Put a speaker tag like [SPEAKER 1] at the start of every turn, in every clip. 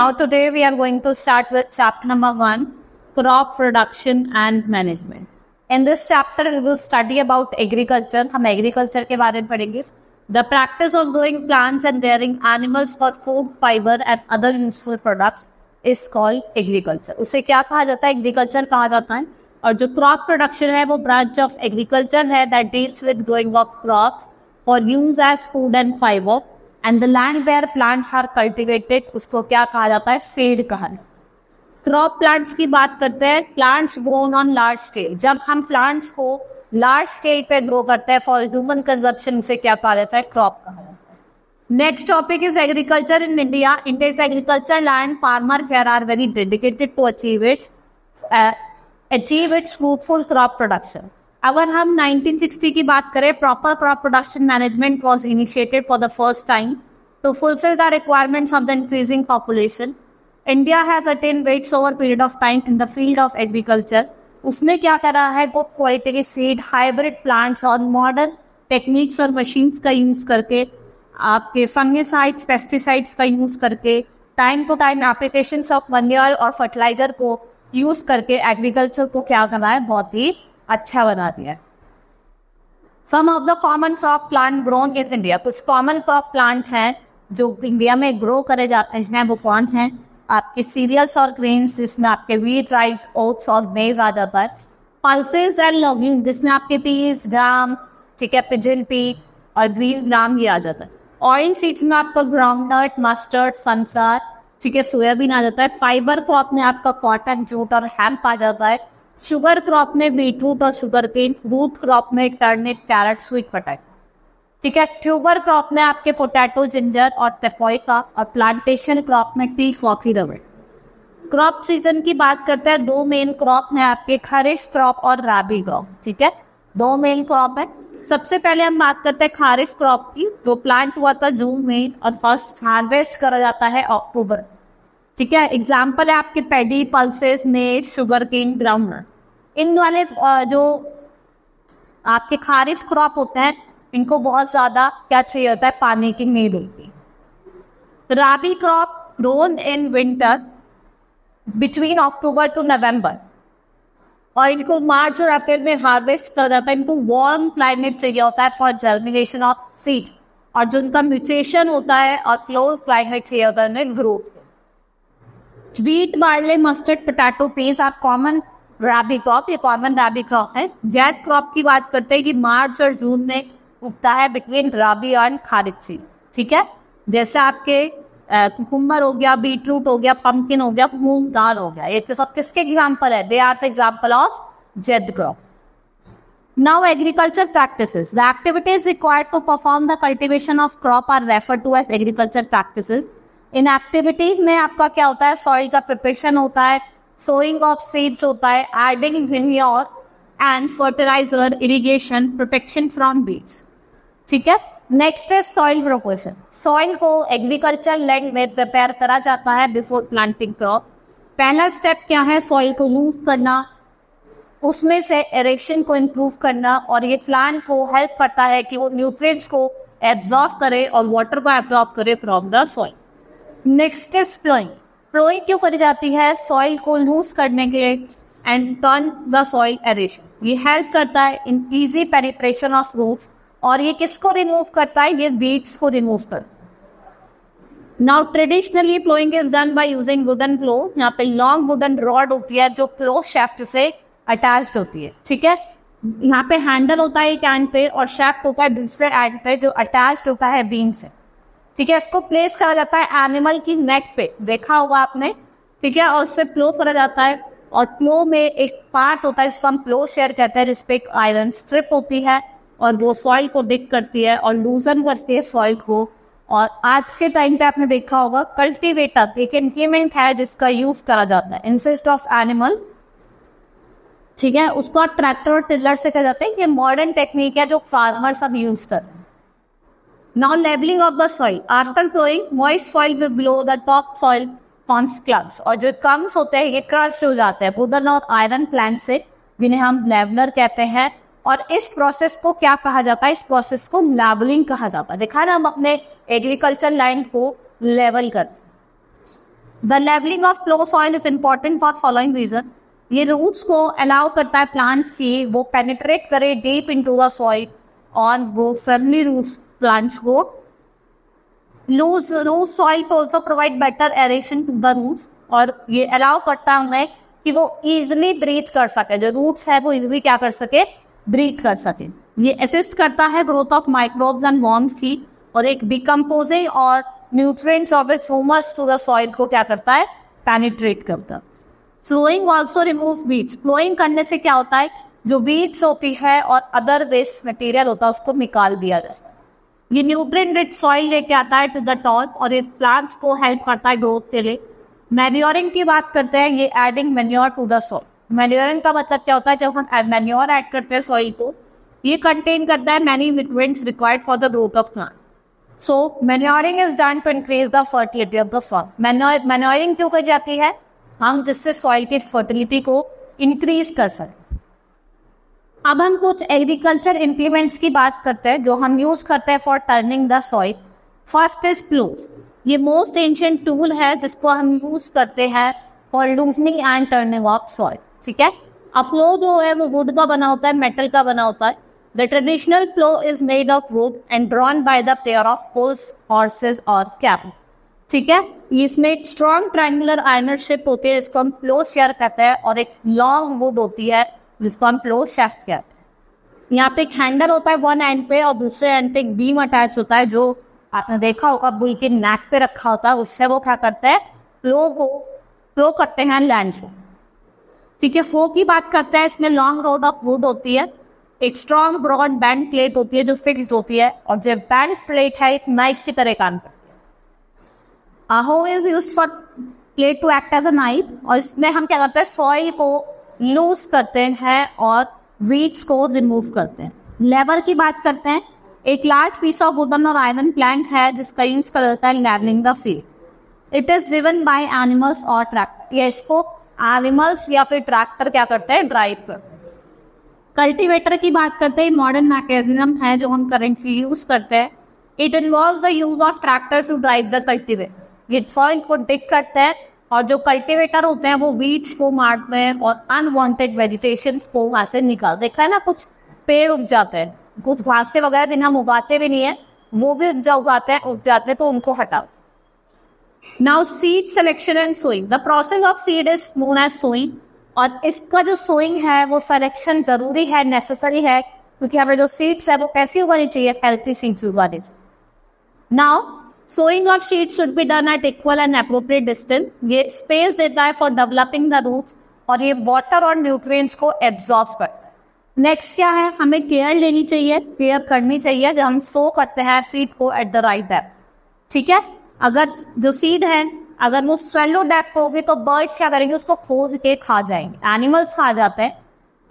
[SPEAKER 1] Now today we are going to start with chapter number 1, crop production and management. In this chapter we will study about agriculture. हम agriculture के बारे में पढ़ेंगे. The practice of growing plants and rearing animals for food, fiber and other useful products is called agriculture. उसे क्या कहा जाता है? Agriculture कहा जाता है. और जो crop production है वो branch of agriculture है that deals with growing of crops for use as food and fiber. And the land where plants are cultivated उसको क्या कहा जाता है? Seed कहा जाता है. क्रॉप प्लांट्स की बात करते हैं. Plants grown on large scale. जब हम प्लांट्स को लार्ज स्केल पे ग्रो करते हैं फॉर ह्यूमन कंजप्शन से क्या कहा जाता है? क्रॉप कहा जाता है. Next topic is agriculture in India. India agriculture land farmer here are very dedicated to achieve its fruitful crop production. अगर हम 1960 की बात करें, proper crop production management was initiated for the first time to fulfil the requirements of the increasing population. India has attend wets over period of time in the field of agriculture. उसमें क्या कर रहा है? Good quality के seed, hybrid plants और modern techniques और machines का use करके, आपके फंगिसाइड्स, पेस्टिसाइड्स का यूज करके, time to time applications of manure और फर्टिलाइजर को यूज करके एग्रीकल्चर को क्या करना है? बहुत ही अच्छा बना दिया है. Some of the common crop plant grown in India. कुछ कॉमन क्रॉप प्लांट हैं जो इंडिया में ग्रो करे जाते हैं. वो कौन हैं? आपके सीरियल्स और ग्रेन्स जिसमें आपके व्हीट, राइस, ओट्स और मेज आ जाता है. पल्सेस एंड लॉगिंग जिसमें आपके पीस, ग्राम, ठीक है, पिजन पी और ग्रीन ग्राम ये आ जाता है. ऑयल सीड्स में आपका ग्राउंडनट, मस्टर्ड, सनफ्लावर, ठीक है, सोयाबीन आ जाता है. फाइबर क्रॉप में आपका कॉटन, जूट और हेम्प आ जाता है. शुगर क्रॉप में बीटरूट और शुगर केन. रूट क्रॉप में टर्निप, कैरेट, स्वीट पोटैटो, ठीक है. ट्यूबर क्रॉप में आपके पोटैटो, जिंजर और तेफोइका. और प्लांटेशन क्रॉप में T, coffee, rubber. Crop season की बात करते हैं. दो मेन क्रॉप है आपके, खारिफ क्रॉप और राबी क्रॉप, ठीक है. दो मेन क्रॉप है. सबसे पहले हम बात करते हैं खारिफ क्रॉप की, जो प्लांट हुआ था जून में और फर्स्ट हार्वेस्ट करा जाता है अक्टूबर, ठीक है. एग्जाम्पल है आपके पैडी, पल्सेस, मेज, शुगर केन, ग्राउंडनट. इन वाले जो आपके खारिफ क्रॉप होते हैं इनको बहुत ज्यादा क्या चाहिए होता है? पानी की नीड होती है. Rabi crop grown in winter between October to November और इनको मार्च और अप्रैल में हार्वेस्ट कर जाता है. इनको वार्म क्लाइमेट चाहिए होता है फॉर जर्मिनेशन ऑफ सीड और जो उनका म्यूटेशन होता है और क्लोज क्लाइमेट चाहिए होता है उन्हें growth. Wheat, barley, mustard, potato, peas are common rabi crop. ये कॉमन राबी क्रॉप है. जैद क्रॉप की बात करते हैं कि मार्च और जून में उगता है between rabi and kharif season, ठीक है. जैसे आपके कुकुम्बर हो गया, बीटरूट हो गया, पंपकिन हो गया, मूंग दाल हो गया. ये तो सब किसके एग्जाम्पल है? They are the example of zaid crop. Now agriculture practices. The activities required to perform the cultivation of crop are referred to as agriculture practices. In activities में आपका क्या होता है? सॉइल का प्रिपरेशन होता है, सोइंग ऑफ सीड्स होता है, adding manure and fertiliser, irrigation, protection from weeds, ठीक है. नेक्स्ट है सॉइल प्रिपरेशन. सॉइल को एग्रीकल्चर लैंड में प्रिपेयर करा जाता है बिफोर प्लांटिंग क्रॉप. पहला स्टेप क्या है? सॉइल को लूज करना, उसमें से एरेक्शन को इम्प्रूव करना और ये प्लांट को हेल्प करता है कि वो न्यूट्रिएंट्स को एब्जॉर्ब करे और वाटर को एब्जॉर्ब करे from the soil. Next is ploughing. Ploughing क्यों करी जाती है? सॉइल को लूज करने के लिए and turn the soil aeration. ये हेल्प करता है in easy penetration of roots और ये किसको रिमूव करता है? ये वीड्स को रिमूव करता है. Now traditionally ploughing is done by using wooden plough. यहाँ पे लॉन्ग वुडन रॉड होती है जो प्लो शाफ्ट से अटैच्ड होती है, ठीक है. यहाँ पे हैंडल होता है एक एंड पे और शाफ्ट होता है दूसरे एंड पे जो अटैच्ड होता है बीम से, ठीक है. इसको प्लेस करा जाता है एनिमल की नेक पे, देखा होगा आपने, ठीक है. और उससे प्लो करा जाता है और प्लो में एक पार्ट होता है जिसको हम प्लो शेयर कहते हैं, जिसपे एक आयरन स्ट्रिप होती है और वो सॉइल को डिग करती है और लूजन करती है सॉइल को. और आज के टाइम पे आपने देखा होगा कल्टीवेटर एक इंप्लीमेंट है जिसका यूज करा जाता है इंस्टेड ऑफ एनिमल, ठीक है. उसको ट्रैक्टर और टिलर से कहा जाता है. ये मॉडर्न टेक्निक है जो फार्मर सब यूज कर रहे हैं. Now levelling of the soil. After ploughing moist soil will below the top soil forms clumps. और जो कम्स होते हैं ये क्रश हो जाते हैं वुडन और आयरन प्लैंक से, जिन्हें हम लेवलर कहते हैं. और इस प्रोसेस को क्या कहा जाता है? इस प्रोसेस को लेवलिंग कहा जाता है. देखा ना, हम अपने एग्रीकल्चर लैंड को लेवल कर. The levelling of close soil is important for following reason. ये रूट्स को अलाउ करता है प्लांट्स की वो पेनिट्रेट करे डीप इनटू द सॉइल और वो फर्मली रूट्स प्लांट्स को लूज सॉइल को also provide better aeration to the roots और ये अलाउ करता है उन्हें कि वो इजिली ब्रीथ कर सके, जो रूट्स है वो इजिली क्या कर सके, ब्रीथ कर सके। ये असिस्ट करता है growth of microbes and worms की और एक डिकम्पोजिंग और nutrients of its humus to the soil को क्या करता है, पेनिट्रेट करता है। Ploughing also remove weeds. Ploughing करने से क्या होता है, जो वीड्स होती है और अदर वेस्ट मटेरियल होता है उसको निकाल दिया जाता है। ये न्यूट्रिएंट रिच सॉइल लेके आता है टू द टॉप और ये प्लांट्स को हेल्प करता है ग्रोथ के लिए। मैन्योरिंग की बात करते हैं, ये adding manure to the soil. Manuring का मतलब क्या होता है, जब हम मैन्योर ऐड करते हैं सॉइल को, ये कंटेन करता है many nutrients required for the growth of plant. So manuring is done to increase the fertility of the soil. Manuring क्यों की जाती है, हम जिससे सॉइल की फर्टिलिटी को इंक्रीज कर सकें। अब हम कुछ एग्रीकल्चर इम्प्लीमेंट्स की बात करते हैं जो हम यूज करते हैं for turning the soil. First is ploughs. ये मोस्ट एंशिएंट टूल है जिसको हम यूज करते हैं for loosening and turning of soil. ठीक है, अब प्लो जो है वो वुड का बना होता है, मेटल का बना होता है। The traditional plough is made of wood and drawn by the pair of bulls, horses और कैमल। ठीक है, इसमें एक स्ट्रॉन्ग ट्रायंगुलर आयरन शिप होती है जिसको हम प्लो शेयर कहते हैं और एक लॉन्ग वुड होती है जिसको हम प्लो शाफ्ट कहते हैं। यहाँ पे एक हैंडल होता है वन एंड पे और दूसरे एंड पे एक बीम अटैच होता है जो आपने देखा होगा बुल के नेक पे रखा होता है, उससे वो क्या करते हैं, प्लो करते हैं लैंड को। ठीक है, फ्लो की बात करते हैं, इसमें लॉन्ग रोड ऑफ वुड होती है, एक स्ट्रॉन्ग ब्रॉड बैंड प्लेट होती है जो फिक्स्ड होती है और जो बैंड प्लेट है एक नाइफ की तरह काम करती है। hoe is used for plate to act as a knife और इसमें हम क्या करते हैं, सॉइल को लूज करते हैं और वीड्स को रिमूव करते हैं। लेबर की बात करते हैं, एक लार्ज पीस ऑफ वुडन और आयरन प्लैंक है जिसका यूज कर जाता है levelling the field. It is driven by animals और ट्रैक्टर। ये इसको एनिमल्स या फिर ट्रैक्टर क्या करते हैं, ड्राइव करते हैं। कल्टीवेटर की बात करते हैं, मॉडर्न मैकेनिज्म है जो हम करेंटली यूज करते हैं। It involves the use of tractors to drive the cultivator. ये सॉइल को डिग करते हैं और जो कल्टीवेटर होते हैं वो वीड्स को मारते हैं और अनवांटेड वेजिटेशन को वहां से निकाल। देखा है ना, कुछ पेड़ उग जाते हैं, कुछ घासें वगैरह जिन्हें हम उगाते भी नहीं है वो भी उग जाते हैं तो उनको हटाओ। Now seed selection and sowing. The process of seed is known as sowing और इसका जो सोइंग है वो सिलेक्शन जरूरी है, नेसेसरी है, क्योंकि हमें जो सीड्स है वो कैसी उगानी चाहिए, हेल्थी सीड्स उगानी चाहिए। Now sowing of seeds should be done at equal and appropriate distance. ये स्पेस देता है फॉर डेवलपिंग द रूट्स और ये वाटर और न्यूट्रिएंट्स को एब्जॉर्ब करता है। नेक्स्ट क्या है, हमें केयर लेनी चाहिए, केयर करनी चाहिए जब हम सो करते हैं सीड को एट द राइट डेप्थ। ठीक है, अगर जो सीड है अगर वो स्वेलो डेप्थ होगी तो बर्ड्स क्या करेंगे, उसको खोद के खा जाएंगे, एनिमल्स खा जाते हैं।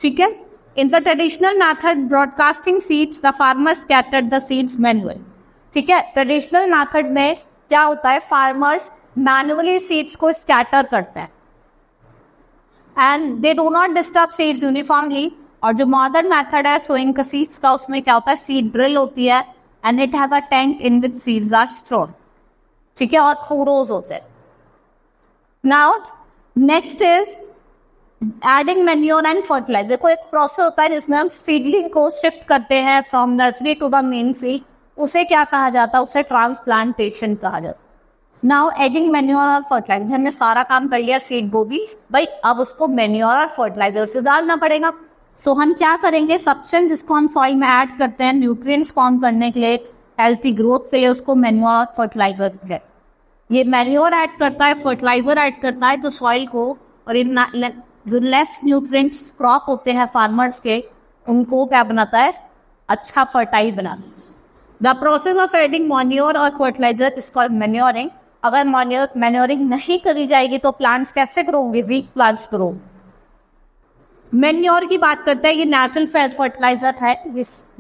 [SPEAKER 1] ठीक है, in the traditional method broadcasting seeds the farmer scattered the seeds manually. ठीक है, ट्रेडिशनल मेथड में क्या होता है, फार्मर्स मैनुअली सीड्स को स्कैटर करते हैं and they do not disturb seeds uniformly. और जो मॉडर्न मेथड है सोइंग का सीड्स का, उसमें क्या होता है, सीड ड्रिल होती है and it has a tank in which seeds are stored. ठीक है, और फूरोज होते हैं। Now next is adding manure and fertiliser. देखो एक प्रोसेस होता है जिसमें हम सीडलिंग को शिफ्ट करते हैं from nursery to the main field, उसे क्या कहा जाता है, उसे ट्रांसप्लांटेशन कहा जाता है। नाउ एडिंग मैन्योर और फर्टिलाइजर, हमने सारा काम कर लिया सीड बोगी भाई, अब उसको मैन्योर और फर्टिलाइजर से डालना पड़ेगा। तो हम क्या करेंगे, सब्सटेंस जिसको हम सॉइल में ऐड करते हैं न्यूट्रिएंट्स फॉर्म करने के लिए, हेल्थी ग्रोथ के लिए, उसको मैन्योर और फर्टिलाइजर है। ये मैन्योर ऐड करता है, फर्टिलाइजर ऐड करता है तो सॉइल को, और ये जो लेस न्यूट्रिएंट्स क्रॉप होते हैं फार्मर्स के, उनको क्या बनाता है, अच्छा फर्टाइल बनाता है। The process of adding manure और फर्टिलाइजर इज कॉल्ड मैन्योरिंग। अगर मैन्योरिंग नहीं करी जाएगी तो प्लांट्स कैसे ग्रो होंगे, वीक प्लांट्स ग्रो। मैन्योर की बात करते हैं, ये नेचुरल फर्टिलाइजर है,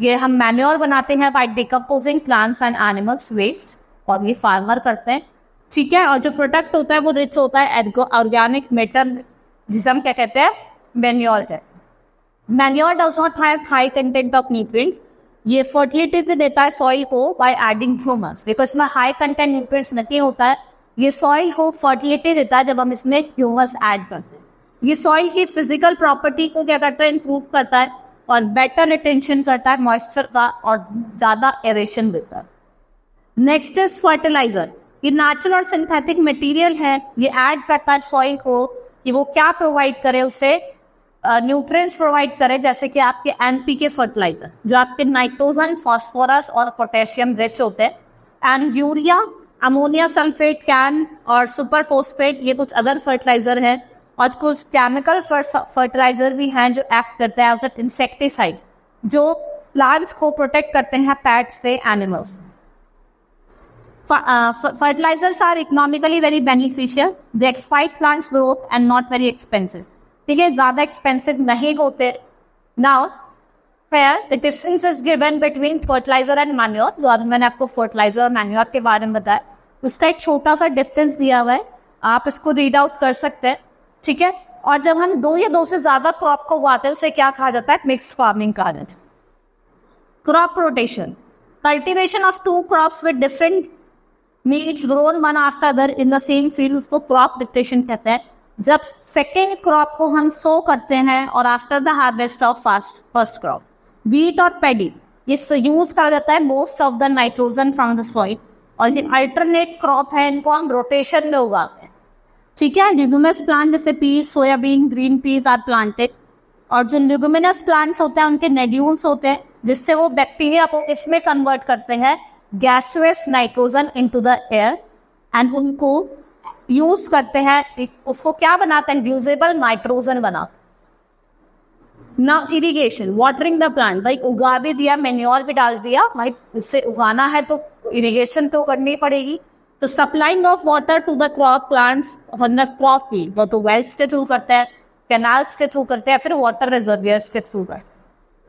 [SPEAKER 1] ये हम मैन्योर बनाते हैं by decomposing plants and animals waste और ये फार्मर करते हैं। ठीक है, और जो प्रोडक्ट होता है वो रिच होता है ऑर्गेनिक मैटर जिसे हम क्या कहते हैं, मैन्योर है। Manure does not have high content of nutrients. ये फर्टिलिटी देता है सॉइल को बाय एडिंग ह्यूमस। देखो इसमें हाई कंटेंट न्यूट्रिएंट्स नहीं होता है, ये सॉइल को फर्टिलिटी देता है जब हम इसमें ह्यूमस ऐड करते हैं। ये सॉइल की फिजिकल प्रॉपर्टी को क्या करता है, इंप्रूव करता है और बेटर रिटेंशन करता है मॉइस्चर का और ज़्यादा एरेशन देता है। Next is fertiliser. ये नेचुरल और सिंथेटिक मटेरियल है, ये ऐड करता है सॉइल को कि वो क्या प्रोवाइड करे, उसे न्यूट्रिएंट्स प्रोवाइड करे, जैसे कि आपके एनपीके फर्टिलाइजर जो आपके नाइट्रोजन, फास्फोरस और पोटेशियम रिच होते हैं, and urea, ammonia sulphate, can और सुपर फोस्फेट, ये कुछ अदर फर्टिलाइजर हैं। और कुछ केमिकल फर्टिलाइजर भी हैं जो एक्ट करते हैं एज इंसेक्टिसाइड्स, जो प्लांट्स को प्रोटेक्ट करते हैं पेट्स से, animals. Fertilizers are economically very beneficial. They expedite plants growth and not very expensive. ठीक है, ज़्यादा एक्सपेंसिव नहीं होते। Now, here the difference is given between fertilizer and manure. जो आज मैंने आपको fertilizer और manure के बारे में बताया, उसका एक छोटा सा डिफरेंस दिया हुआ है, आप इसको रीड आउट कर सकते हैं। ठीक है, और जब हम 2 या 2 से ज़्यादा क्रॉप को उगाते हैं उसे क्या कहा जाता है, मिक्स्ड फार्मिंग कहा जाता है। Crop rotation, cultivation of 2 crops with different needs grown one after other in the same field, उसको क्रॉप रोटेशन कहते हैं। जब सेकेंड क्रॉप को हम सो करते हैं और after the harvest of first crop, wheat और पैडी, ये यूज करा जाता है most of the nitrogen from the soil, और ये अल्टरनेट क्रॉप है, इनको हम रोटेशन में उगाते हैं। ठीक है, ल्यूमिनस प्लांट जैसे peas, soybean, green peas are planted, और जो ल्यूमिनस प्लांट्स होते हैं उनके नोड्यूल्स होते हैं जिससे वो बैक्टीरिया को इसमें कन्वर्ट करते हैं gaseous nitrogen into the air, and उनको यूज करते हैं, उसको क्या बनाते हैं, यूजेबल नाइट्रोजन बना। Now irrigation, watering the plant, भाई उगा भी दिया, मैन्योर भी डाल दिया, भाई इससे उगाना है तो इरिगेशन तो करनी पड़ेगी। तो supplying of water to the crop plants on the crop field, वो तो वेल्स के थ्रू करते हैं, कैनाल्स के थ्रू करते हैं, फिर वाटर रिजर्वियर्स के थ्रू करते हैं।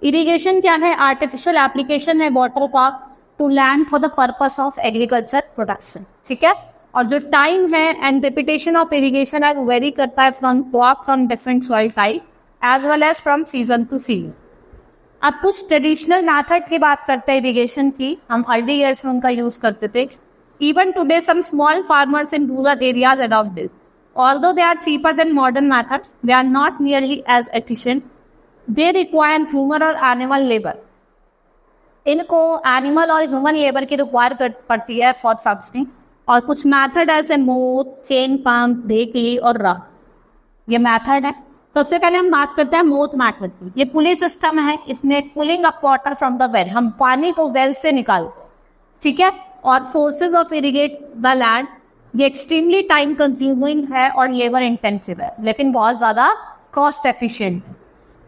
[SPEAKER 1] इरिगेशन क्या है, आर्टिफिशियल एप्लीकेशन है वाटर का to land for the purpose of agriculture production. ठीक है, और जो टाइम है एंड रेपिटेशन ऑफ इरिगेशन है वो वेरी करता है from crop, from different soil type as well as from season to season. अब कुछ ट्रेडिशनल मेथड की बात करते हैं इरिगेशन की, हम अर्ली ईयर्स में उनका यूज करते थे। Even today some small farmers in rural areas adopt this, although they are cheaper than modern methods, they are not nearly as efficient, they require human और एनिमल लेबर। इनको animal और human labour की require पड़ती है for functioning, और कुछ method ऐसे moth, chain pump, ढेकली और रॉक, ये मेथड है। सबसे पहले हम बात करते हैं मोथ मेथड की। ये पुली सिस्टम है, इसमें pulling up water from the well, हम पानी को वेल से निकालते हैं। ठीक है, और sources of irrigate the land, ये एक्सट्रीमली टाइम कंज्यूमिंग है और लेबर इंटेंसिव है, लेकिन बहुत ज़्यादा कॉस्ट एफिशिएंट है।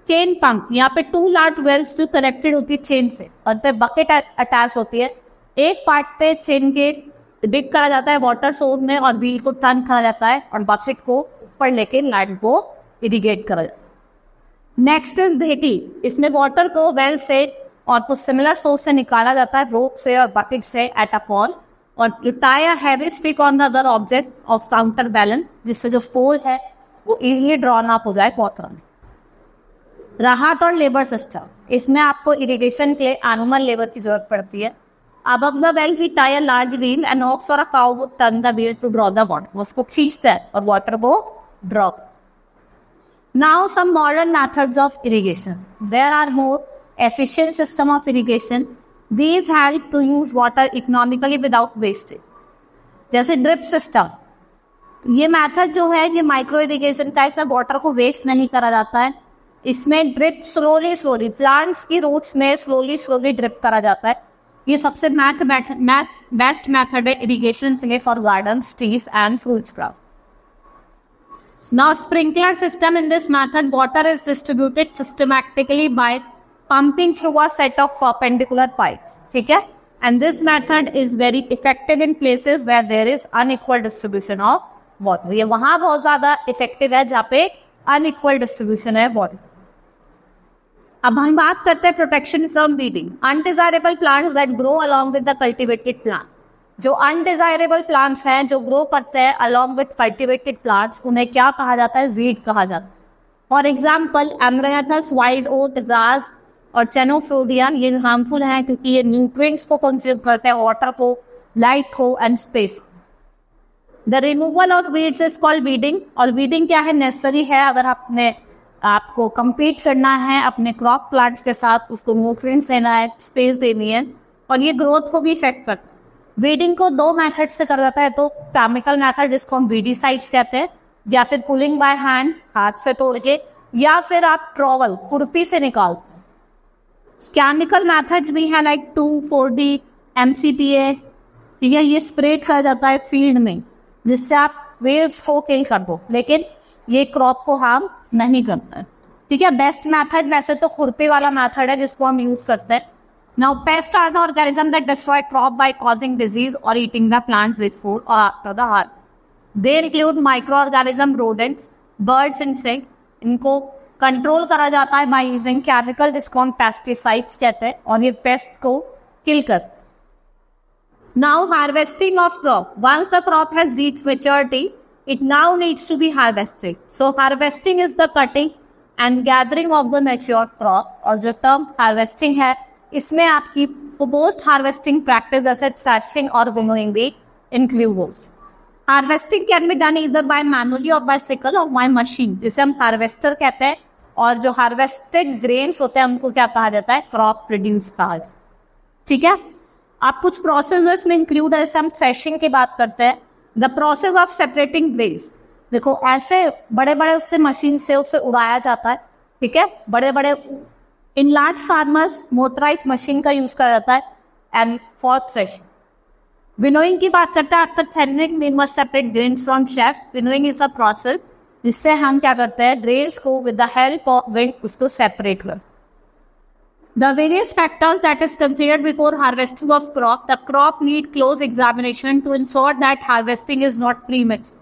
[SPEAKER 1] चेन पंप, यहाँ पे 2 लार्ज वेल्स जो कनेक्टेड होती है चेन से, और पे बकेट अटैच होती है, एक पार्ट पे चेन के डिग करा जाता है वाटर सोर्स में और व्हील को टर्न करा जाता है और बकेट को ऊपर लेके लैंड को इरिगेट करा जाता है। नेक्स्ट इज ढेकली, इसमें वाटर को वेल से और कुछ सिमिलर सोर्स से निकाला जाता है, रोप से और बकेट से एट अ पॉल, और जो tie a heavy stick on the other object of counter balance, जिससे जो पोल है वो इजीली ड्रॉन अप हो जाए वाटर में। राहत और लेबर सिस्टम, इसमें आपको इरिगेशन के लिए एनिमल लेबर की जरूरत पड़ती है। Above the well, we tie a large wheel, an ox or a cow would turn the wheel to draw the water. वो उसको खींचता है और वाटर को draw. Now some modern methods of irrigation. There are more efficient system of irrigation. These help to use water economically without wastage. जैसे drip system, ये method जो है ये माइक्रो इरिगेशन का, इसमें वाटर को वेस्ट नहीं करा जाता है। इसमें ड्रिप स्लोली प्लांट्स की रूट्स में स्लोली ड्रिप करा जाता है। ये सबसे बेस्ट मेथड है इरिगेशन के लिए for gardens, trees and fruits crop. Now sprinkler system, in this method water is distributed systematically by pumping through a set of perpendicular pipes. ठीक है, and this method is very effective in places where there is unequal distribution of water. ये वहाँ बहुत ज़्यादा effective है जहाँ पे unequal distribution है water. अब हम बात करते हैं protection from weeding. Undesirable plants that grow along with the cultivated plant, जो अनडिजायरेबल प्लांट्स हैं जो ग्रो करते हैं अलॉन्ग विद कल्टिवेटेड प्लांट्स, उन्हें क्या कहा जाता है, वीड कहा जाता है। For example amaranthus, wild oat, grass और चेनोफोडिया, ये हार्मफुल हैं क्योंकि ये न्यूट्रिएंट्स को कंज्यूम करते हैं, वाटर को, लाइट को and space. The removal of weeds is called weeding, और वीडिंग क्या है, नेसेसरी है अगर आपको compete करना है अपने क्रॉप प्लांट्स के साथ, उसको न्यूट्रिएंट्स देना है, स्पेस देनी है, और ये ग्रोथ को भी इफेक्ट करता है। वीडिंग को 2 मेथड से कर जाता है, तो केमिकल मेथड जिसको हम वीडीसाइड्स कहते हैं, या फिर पुलिंग बाय हैंड, हाथ से तोड़ के, या फिर आप ट्रॉवल खुरपी से निकालते हैं। केमिकल मेथड्स भी है लाइक 2,4-D, MCPA, ठीक है, ये स्प्रे किया जाता है फील्ड में जिससे आप वेव्स को किल कर दो, लेकिन ये क्रॉप को हार्म नहीं करता है, ठीक है। बेस्ट मेथड वैसे तो खुरपी वाला मेथड है जिसको हम यूज करते हैं। Now, pests are the organisms that destroy crop by causing disease or eating the plants with food or after the harvest. They include microorganisms, rodents, birds, insects. इनको कंट्रोल करा जाता है by using chemical जिसको हम pesticides कहते हैं, और ये पेस्ट को किल करते हैं। Now, harvesting of crop. Once the crop has reached maturity, it now needs to be harvested. So, harvesting is the cutting and gathering of the mature crop, और जो term harvesting है इसमें आपकी पोस्ट हार्वेस्टिंग प्रैक्टिस जैसे threshing और winnowing भी include हो। Harvesting can be done इधर बाय मैनुअली और बाय सिकल और बाय मशीन, जिसे हम हार्वेस्टर कहते हैं, और जो हार्वेस्टेड ग्रेन्स होते हैं उनको क्या कहा जाता है, क्रॉप प्रोड्यूस कहा जाता है, ठीक है। आप कुछ प्रोसेस में इंक्लूड है, जैसे हम थ्रेशिंग की बात करते हैं, the process of separating grains. देखो ऐसे बड़े बड़े उससे मशीन से उसे उड़ाया जाता है, ठीक है, बड़े बड़े in large farmers motorise machine का यूज करा जाता है एंड फॉर थ्रेशिंग। विनोइंग की बात करते हैं, after threshing we must separate grains from chaff. Winnowing is a process जिससे हम क्या करते हैं, ग्रेन्स को with the help of wind उसको सेपरेट कर। The various factors that is considered before harvesting of crop. The crop need close examination to ensure that harvesting is not premature,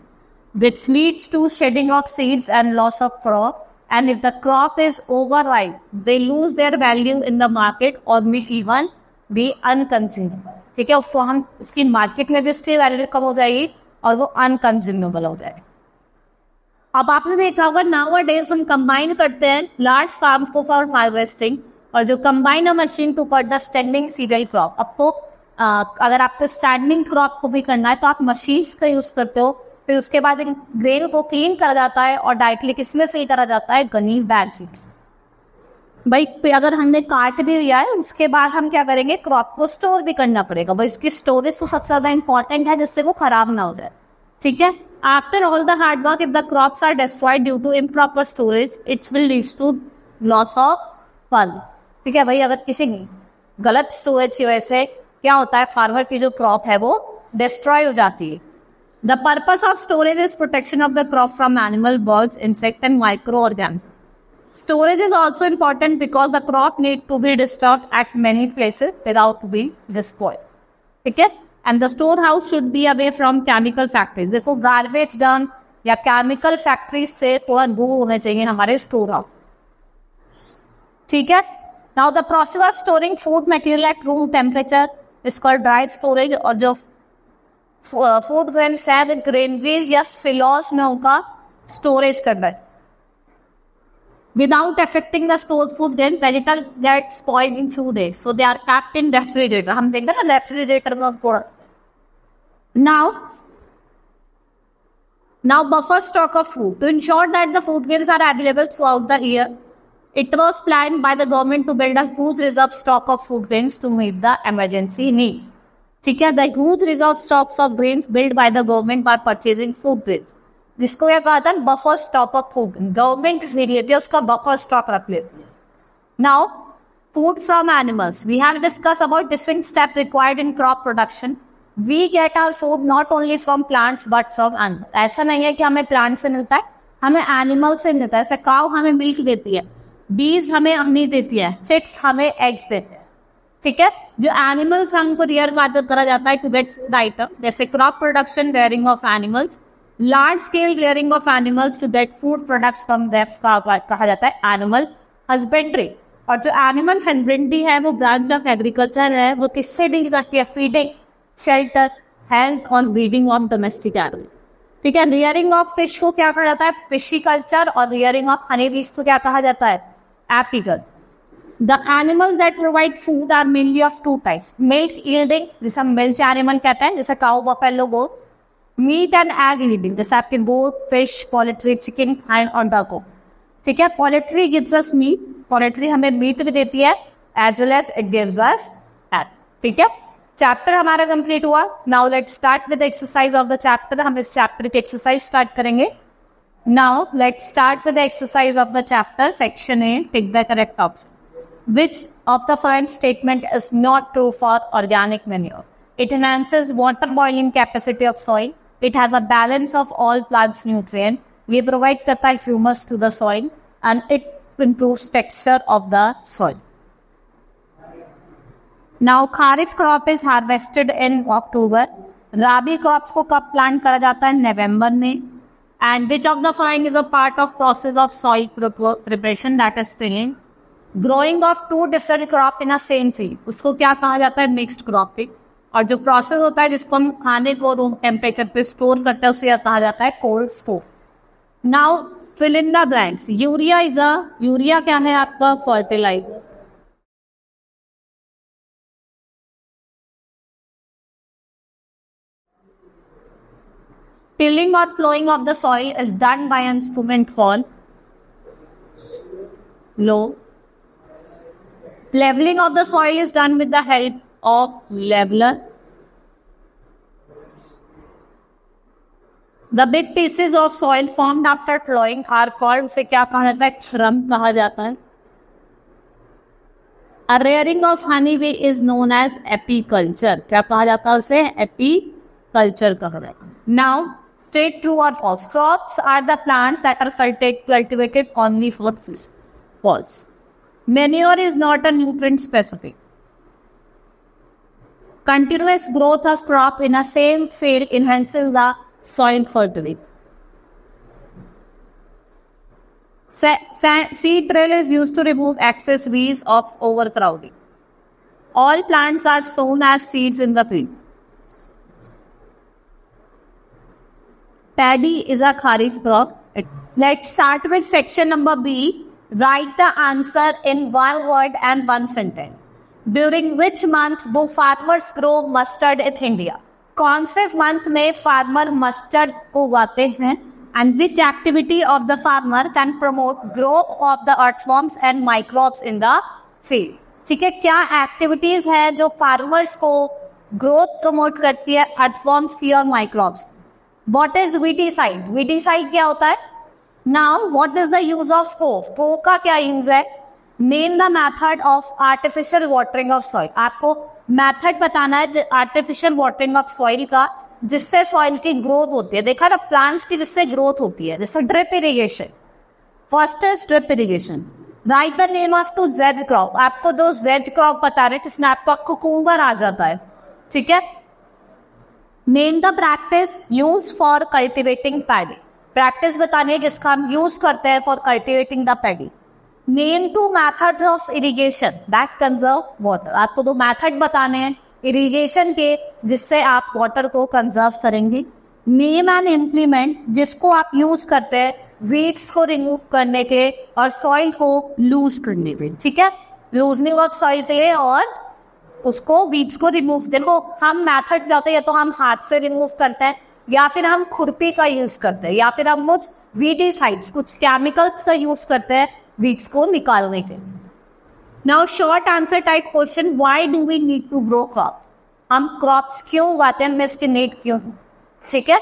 [SPEAKER 1] which leads to shedding of seeds and loss of crop. And if the crop is overripe, they lose their value in the market or may even be unconsumable. ठीक है, उसको हम उसकी market में भी उसकी value कम हो जाएगी और वो अनकंज्यूमेबल हो जाएगी। अब आपने देखा होगा नाउ डेज हम कंबाइन करते हैं लार्ज फार्म्स को फॉर हार्वेस्टिंग, और जो combine machine to cut the standing cereal crop. अब तो अगर आपको स्टैंडिंग क्रॉप को भी करना है तो आप मशीन्स का यूज करते हो, फिर उसके बाद इन ग्रेन को क्लीन करा जाता है और डायरेक्टली किसमें से करा जाता है, गनीव बैग से। भाई अगर हमने काट भी लिया है उसके बाद हम क्या करेंगे, क्रॉप को स्टोर भी करना पड़ेगा। भाई इसकी स्टोरेज तो सबसे ज्यादा इंपॉर्टेंट है जिससे वो खराब ना हो जाए, ठीक है। After all the hard work, if the crops are destroyed due to improper storage, it's will leads to loss of fund, ठीक है। भाई अगर किसी गलत स्टोरेज की वजह से क्या होता है, फार्मर की जो क्रॉप है वो डिस्ट्रॉय हो जाती है। The purpose of storage is protection of the crop from animal, birds, insect and microorganisms. Storage is also important because the crop need to be disturbed at many places without being destroyed. ठीक है, and the storehouse should be away from chemical factories. देखो garbage dump या chemical factories से थोड़ा दूर होने चाहिए हमारे storehouse, ठीक है। Now the process of storing food material at room temperature is called dry storage, और जो फूड ग्रेन्स है विद ग्रेनरीज या सिलॉस में उनका स्टोरेज करना है without affecting the stored food, then vegetable get spoiled in 2 days, so they are packed in refrigerator. हम देखते हैं ना रेफ्रिजरेटर में उनको। Now buffer stock of food to ensure that the food grains are available throughout the year. It was planned by the government to build a huge reserve stock of food grains to meet the emergency needs. ठीक है, the huge reserve stocks of grains build by the government by purchasing food grains, जिसको क्या कहा था, buffer stock of food. Government नहीं लेती है, उसका बफर स्टॉक रख लेती है। Now food from animals, we have discuss about different step required in crop production. We get our food not only from plants but from animal. ऐसा नहीं है कि हमें प्लांट से मिलता है, हमें एनिमल से मिलता है। जैसे काउ हमें मिल्क देती है, बीज हमें हनी देती है, चिक्स हमें एग्स देते हैं, ठीक है। जो एनिमल्स हमको रियर करा जाता है टू गेट फूड आइटम, जैसे crop production, rearing of animals, large scale rearing of animals to get food products from them कहा जाता है एनिमल हस्बेंड्री। और जो एनिमल हस्बेंड्री है वो ब्रांच ऑफ एग्रीकल्चर है, वो किससे डील करती है, फीडिंग, शेल्टर, हेल्थ और ब्रीडिंग ऑफ डोमेस्टिक एनिमल, ठीक है। रियरिंग ऑफ फिश को क्या कहा जाता है, फिशिकल्चर, और रियरिंग ऑफ हनी बीज को क्या कहा जाता है, apiculture. The animals that provide food are mainly of 2 types. Milk yielding, जिसे हम मिल्क एनिमल कहते हैं, जैसे cow, buffalo, goat, meat and egg eating, जैसे आपके goat, fish, poultry, chicken and अंडा को, ठीक है। Poultry gives us meat, poultry हमें मीट भी देती है, as well as it gives us egg, ठीक है। चैप्टर हमारा कंप्लीट हुआ। Now let's start with exercise of the chapter. हम इस चैप्टर की एक्सरसाइज स्टार्ट करेंगे। Now let's start with the exercise of the chapter. Section A, tick the correct option. Which of the following statement is not true for organic manure? It enhances water boiling capacity of soil. It has a balance of all plants' nutrients. We provide fertile humus to the soil, and it improves texture of the soil. Now, Kharif crop is harvested in October. Rabi crops को कब plant करा जाता है? November में. And which of the following is a part of process of soil preparation? That is stilling. Growing of two different crop in a same field, उसको क्या कहा जाता है? Mixed cropping. और जो प्रोसेस होता है जिसको हम खाने को रूम टेम्परेचर पे स्टोर करते हैं उसे कहा जाता है cold store. Now fill in the blanks. Urea क्या है आपका? फर्टिलाइजर। टिलिंग और ploughing of the soil is done by an instrument called plough. Leveling of the soil is done with the help of leveler. The big pieces of soil formed after plowing are called, उसे क्या कहा जाता है? श्रम कहा जाता है। A rearing of honeybee is known as apiculture. क्या कहा जाता है उसे? apiculture कहा जाता है। Now, state true or false. Crops are the plants that are cultivated only for food. False. Manure is not a nutrient specific. Continuous growth of crop in a same field enhances the soil fertility. Seed drill is used to remove excess weeds of overcrowding. All plants are sown as seeds in the field. Paddy is a kharif crop. Let's start with section number B. Write the answer in one word and one sentence. During which month do farmers grow mustard in India? कौन से month में farmer mustard को उगाते हैं? And which activity of the farmer can promote growth of the earthworms and microbes in the field? ठीक है, क्या activities है जो farmers को growth promote करती है earthworms की और microbes? What is weedicide? Weedicide क्या होता है? Now, what is the use of hoe? hoe का क्या यूज है? Name the method of artificial watering of soil. आपको मेथड बताना है आर्टिफिशियल वाटरिंग ऑफ सॉइल का, जिससे सॉइल की ग्रोथ होती है। देखा ना, प्लांट्स की जिससे ग्रोथ होती है, जैसे drip irrigation. First is drip irrigation. Write the name of two zaid crop. आपको दो जेड क्रॉप बता रहे जिसमें आपका कुकुम्बर आ जाता है, ठीक है। Name the practice use for cultivating paddy. Practice बताने है जिसका हम यूज करते हैं for cultivating the paddy. Name two methods of irrigation that conserve water. आपको दो मैथड बताने हैं इरिगेशन के जिससे आप वाटर को कंजर्व करेंगे। नेम एंड इम्प्लीमेंट जिसको आप यूज करते हैं वीड्स को रिमूव करने के और सॉइल को लूज करने के, ठीक है। लूजनिंग ऑफ सॉइल से और उसको वीड्स को रिमूव। देखो, हम मैथड जाते हैं या तो हम हाथ से रिमूव करते हैं या फिर हम खुरपी का यूज करते हैं या फिर हम कुछ वीडिसाइड्स, कुछ केमिकल्स का यूज करते हैं वीड्स को निकालने के। Now short answer type question, why do we need to grow crop? हम क्रॉप्स क्यों उगाते हैं, हमें इसकी नीड क्यों, ठीक है।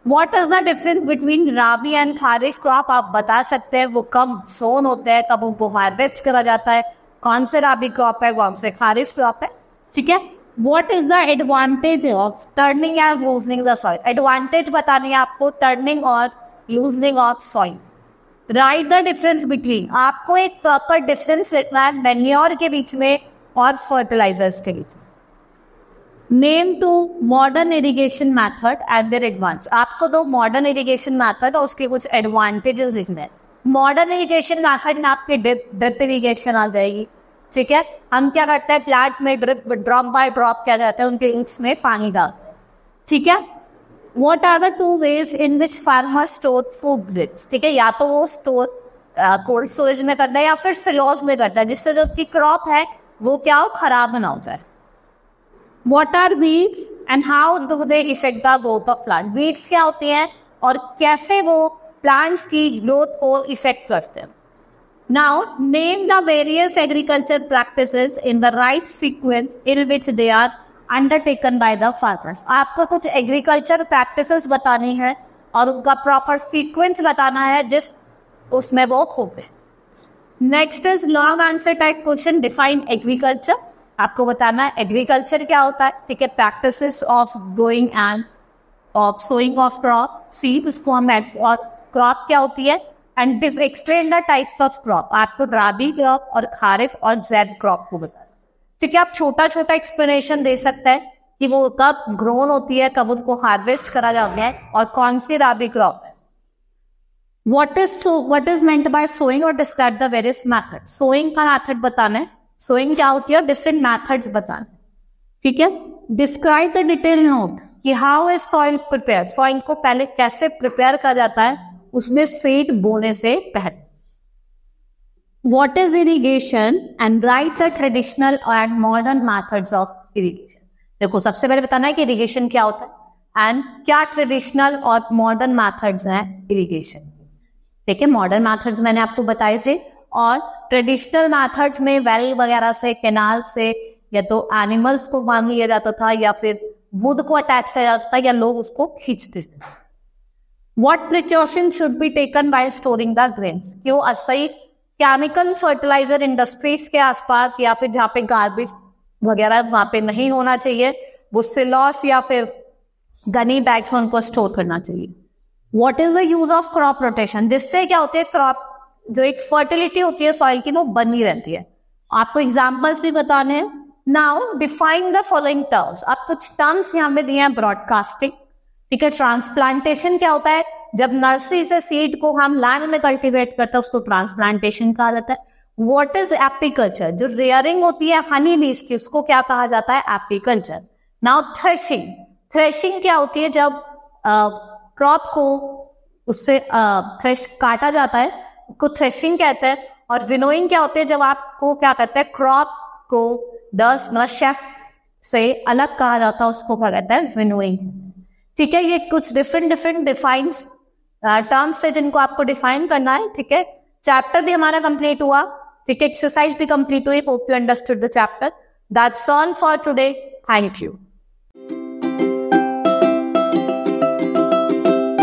[SPEAKER 1] What is the difference between rabi and kharif crop? आप बता सकते हैं वो कब सोन होते हैं, कब उनको हार्वेस्ट करा जाता है, कौन से राबी क्रॉप है, कौन से खारिफ क्रॉप है, ठीक है। What is the advantage of turning and loosening the soil? Advantage बतानी है आपको turning और loosening of soil. Write the difference between. आपको एक proper difference लिखना है manure के बीच में और fertilizers के बीच में। Name two modern irrigation method and their advantage. आपको दो modern irrigation method और उसके कुछ advantages लिखने हैं। Modern irrigation method में आपके drip irrigation आ जाएगी, ठीक है। हम क्या करते हैं, प्लांट में ड्रॉप बाय ड्रॉप क्या जाता है उनके इंक्स में पानी डालते हैं, ठीक है। What are the two ways in which farmer store food grades? ठीक है, या तो वो स्टोर कोल्ड स्टोरेज में करता है या फिर सिलोज में करता है, जिससे जो उसकी क्रॉप है वो क्या हो, खराब ना हो जाए। What are weeds and how do they effect the growth of plant. Weeds क्या होती हैं और कैसे वो प्लांट्स की ग्रोथ को इफेक्ट करते हैं। Now name the various agriculture practices in the right sequence in which they are undertaken by the farmers. आपको कुछ एग्रीकल्चर प्रैक्टिसेस बतानी है और उनका प्रॉपर सीक्वेंस बताना है जिस उसमें वो होते हैं। Next is long answer type question, define agriculture. आपको बताना है एग्रीकल्चर क्या होता है, ठीक है। Practices of growing and of sowing of crop, seed उसको हम, और क्रॉप क्या होती है, and explain the types of crop. आपको राबी क्रॉप और खारिफ और जेड क्रॉप को बताना, ठीक है। आप छोटा छोटा एक्सप्लेनेशन दे सकते हैं कि वो कब ग्रोन होती है, कब उनको हार्वेस्ट करा जाता है और कौन सी राबी क्रॉप है। What is meant by sowing और describe the various methods। Sowing का मेथड बताना है, sowing क्या होती है, डिफरेंट मेथड्स बताना, ठीक है। डिस्क्राइब द डिटेल नोट कि how is soil prepare, soil को पहले कैसे प्रिपेयर किया जाता है उसमें सीड बोने से पहले। What is irrigation and write the traditional and modern methods of irrigation। देखो सबसे पहले बताना है कि इरिगेशन क्या होता है एंड क्या ट्रेडिशनल और मॉडर्न मेथड्स हैं इरिगेशन, ठीक है। मॉडर्न मेथड्स मैंने आपको बताए थे और ट्रेडिशनल मेथड्स में वेल वगैरह से, कैनाल से, या तो एनिमल्स को बांध लिया जाता था या फिर वुड को अटैच किया जाता था या लोग उसको खींचते थे। What precaution should be taken by storing the grains. क्यों सही केमिकल फर्टिलाइजर इंडस्ट्रीज के आसपास या फिर जहाँ पे गार्बेज वगैरह वहां पे नहीं होना चाहिए, वो सिलॉस या फिर गनी बैग्स में उनको स्टोर करना चाहिए। What is the use of crop rotation, जिससे क्या होती है क्रॉप जो एक फर्टिलिटी होती है सॉइल की वो बनी रहती है। आपको एग्जांपल्स भी बताने हैं। Now define the following terms. आप कुछ टर्म्स यहाँ पे दिए हैं, ब्रॉडकास्टिंग, ठीक है। ट्रांसप्लांटेशन क्या होता है, जब नर्सरी से सीड को हम लैंड में कल्टीवेट करते हैं उसको ट्रांसप्लांटेशन कहा जाता है। व्हाट इज एपीकल्चर, जो रेयरिंग होती है हनी बीज की उसको क्या कहा जाता है, एपीकल्चर। नाउ थ्रेशिंग, थ्रेशिंग क्या होती है, जब क्रॉप को उससे थ्रेश काटा जाता है उसको थ्रेशिंग कहते हैं। और विनोइंग क्या होती है, जब आपको क्या कहते हैं क्रॉप को डस्ट मतलब शेफ से अलग कहा जाता है उसको क्या कहते हैं, विनोइंग, ठीक है। ये कुछ डिफरेंट डिफाइंड टर्म्स थे जिनको आपको डिफाइन करना है, ठीक है। चैप्टर भी हमारा कंप्लीट हुआ, ठीक है। एक्सरसाइज भी कंप्लीट हुई। Hope you understood the chapter. That's all for today. Thank you.